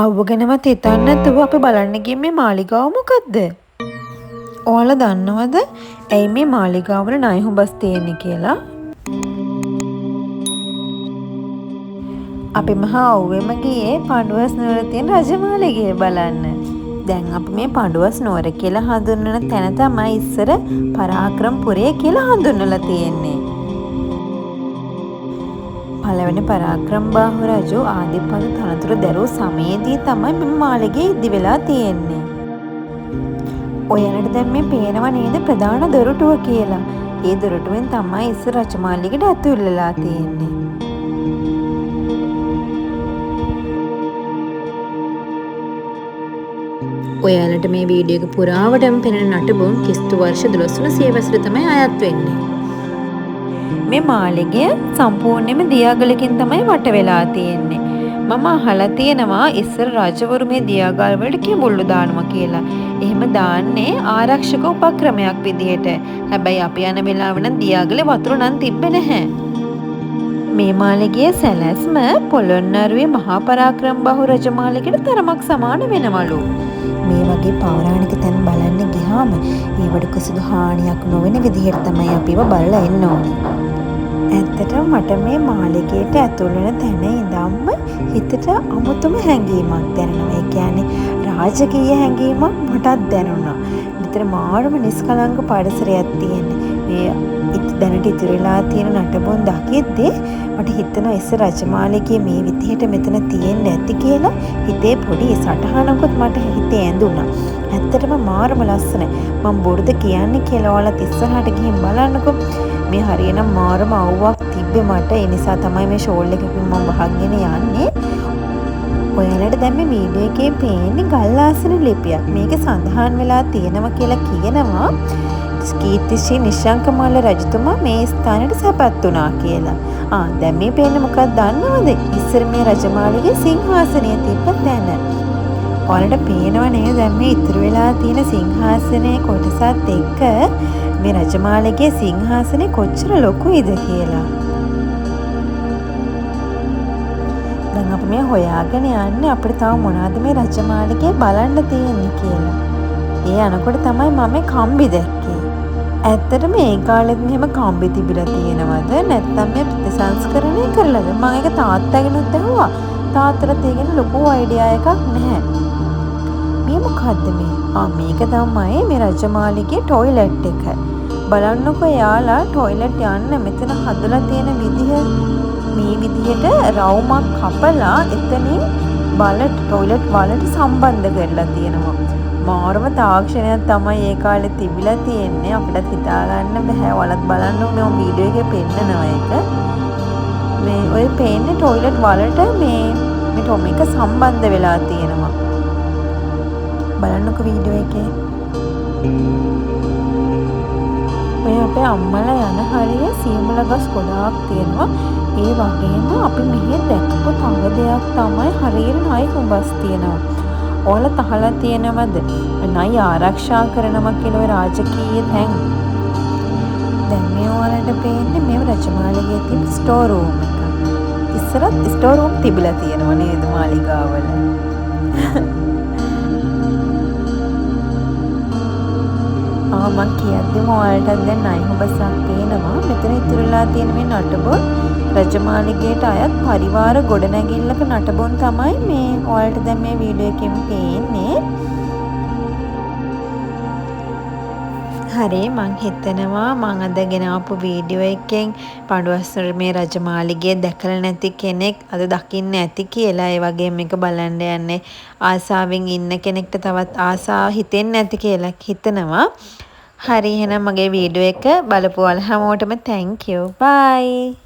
අවුගෙනවත් හිතන්නේ නැතුව අපි බලන්න ගියේ මේ මාලිගාව මොකද්ද? ඔයාලා දන්නවද ඇයි මේ මාලිගාවල ණය හුඹස් තියෙන්නේ කියලා? අපි මහා අවුවෙම ගියේ පඬුවස් නුවර තියෙන රජමාලිගය බලන්න. දැන් අපි මේ පඬුවස් නුවර කියලා හඳුන්වන තැන තමයි ඉස්සර පරාක්‍රමපුරය කියලා හඳුන්වලා තියෙන්නේ. පළවෙනි පරාක්‍රමබාහු රජු ආදිපදු තනතුර දැරූ සමයේදී තමයි මේ මාලිගය ඉදි වෙලා තියෙන්නේ. ඔයාලට දැන් මේ පේනව නේද ප්‍රධාන දොරටුව කියලා. ඒ දොරටුවෙන් තමයි ඉස්සර රජමාලිගයට ඇතුල් වෙලා තියෙන්නේ. ඔයාලට මේ වීඩියෝ එක පුරාවටම පෙනෙන නටබුන් කිස්තු වර්ෂ 1200 වසර තමයි අයත් වෙන්නේ. මේ මාලිගය සම්පූර්ණයෙන්ම දියාගලකින් තමයි වට වෙලා තියෙන්නේ. මම අහලා තියෙනවා ඉස්සර රජවරු මේ දියාගල් වලට කිඹුල්ලු දානවා කියලා. එහෙම දාන්නේ ආරක්ෂක උපක්‍රමයක් විදිහට. හැබැයි අපි යන වෙලාව නම් දියාගලේ වතුර නම් තිබ්බේ නැහැ. මේ මාලිගයේ සැලැස්ම පොළොන්නරුවේ මහා පරාක්‍රමබාහු රජමාලිගයට තරමක් සමාන වෙනවලු. මේ වගේ පෞරාණික තැන් බලන්න ගියාම ඒවට කිසිදු හානියක් නොවන විදිහට තමයි අපිව බලලා එන්න ඕනේ. ඇත්තටම මට මේ මාලිගයට ඇතුල් වෙන තැන ඉඳන්ම හිතට අමුතුම හැඟීමක් දැනෙනවා. ඒ කියන්නේ රාජකීය හැඟීමක් මටත් දැනුණා. විතර මාරම නිස්කලංක පරිසරයක් තියෙන්නේ. මේ දැනට ඉතිරිලා තියෙන නටබුන් දකිද්දී මට හිතෙනවා ඉස්සර රජමාලිගයේ මේ විදිහට මෙතන තියෙන්න ඇති කියලා. හිතේ පොඩි සටහනකුත් මට හිතේ ඇඳුණා. ඇත්තටම මාරම ලස්සනයි. මම බොරුද කියන්නේ කියලා ඔයාලත් ඉස්සරහට ගිහින් බලන්නකෝ. මේ හරියනම් මාරම අවුවක් තිබ්බේ මට. ඒ නිසා තමයි මේ ෂෝල් එකකින් මම වහගෙන යන්නේ. ඔයාලට දැන් මේ වීඩියෝ එකේ පේන්නේ ගල් ආසන ලිපියක්. මේකේ සඳහන් වෙලා තියෙනවා කියලා කියනවා කීර්තිශ්‍රී නිශ්ශංකමල්ල රජතුමා මේ ස්ථානෙට සැපත් වුණා කියලා. දැන් මේ පේන්නේ මොකක්ද දන්නවද? ඉස්සර මේ රජමාලිගයේ සිංහාසනය තිබ්බ තැන. ඔයාලට පේනව නේද දැන් මේ ඉතුරු වෙලා තියෙන සිංහාසනයේ කොටසත් එක්ක මේ රජමාලිගයේ සිංහාසනේ කොච්චර ලොකුයිද කියලා. දැන් අපි මේ හොයාගෙන යන්නේ අපිට තව මොනවද මේ රජමාලිගයේ බලන්න තියෙන්නේ කියලා. ඒ අනකොට තමයි මම මේ කම්බි දැක්කේ. ඇත්තටම ඒ කාලෙත් මෙහෙම කම්බි තිබිලා තියෙනවද නැත්නම් මේ ප්‍රතිසංස්කරණය කරලාද? මම ඒක තාත්තගෙනුත් ඇහුවා. තාත්තට ඒ ගැන ලොකු අයිඩියා එකක් නැහැ. මේ මොකද්ද මේ? මේක තමයි මේ රජමාලිගයේ টয়ලට් එක. බලන්නකෝ යාලා টয়ලට් යන්න මෙතන හදලා තියෙන විදිහ මේ විදිහට රවුමක් කපලා එතනින් টয়ලට් වලට සම්බන්ධ කරලා තියෙනවා. මාරම තාක්ෂණයක් තමයි ඒ කාලේ තිබිලා තියෙන්නේ. අපිට හිතා ගන්න බෑ. ඔයාලත් බලන්න ඕනේ මම වීඩියෝ එකේ පෙන්නනවා ඒක. මේ ඔය පේන්නේ টয়ලට් වලට මේ ටොමික සම්බන්ධ වෙලා තියෙනවා. බලන්නකෝ වීඩියෝ එකේ. ඔය අපේ අම්මලා යන හරිය සියමුල ගස් ගොඩාක් තියෙනවා. ඒ වගේම අපි මෙහෙ දැක්කපු තව දෙයක් තමයි හරියට ණය හුඹස් තියෙනවා. ඔයාලා තහලා තියෙනවද? ණය ආරක්ෂා කරනවා කියලා ඔය රාජකීය තැන්. දැන් මේ ඔයාලට පේන්නේ මේ රජමාලිගයේ තියෙන ස්ටෝර් රූම් එක. ඉස්සරත් ස්ටෝර් රූම් තිබිලා තියෙනවා නේද මාලිගාවල? මම කියද්දිම ඔයාලට දැන් ණය හුඹසක් පේනවා. මෙතන ඉතුරුලා තියෙන මේ නටබුන් රජමාලිගයට අයත් පරිවාර ගොඩනැගිල්ලක නටබුන් තමයි මේ ඔයාලට දැන් මේ වීඩියෝ එකෙන් පේන්නේ. හරි මං හිතනවා මං අද ගෙන ආපු වීඩියෝ එකෙන් පඬුවස්තර මේ රජමාලිගය දැකලා නැති කෙනෙක් අද දකින්න ඇති කියලා. ඒ වගේම මේක බලන්න යන්නේ ආසාවෙන් ඉන්න කෙනෙක්ට තවත් ආසාව හිතෙන්නේ නැති කියලා හිතනවා. හරි එහෙනම් මගේ වීඩියෝ එක බලපු ඔයාලා හැමෝටම thank you. bye.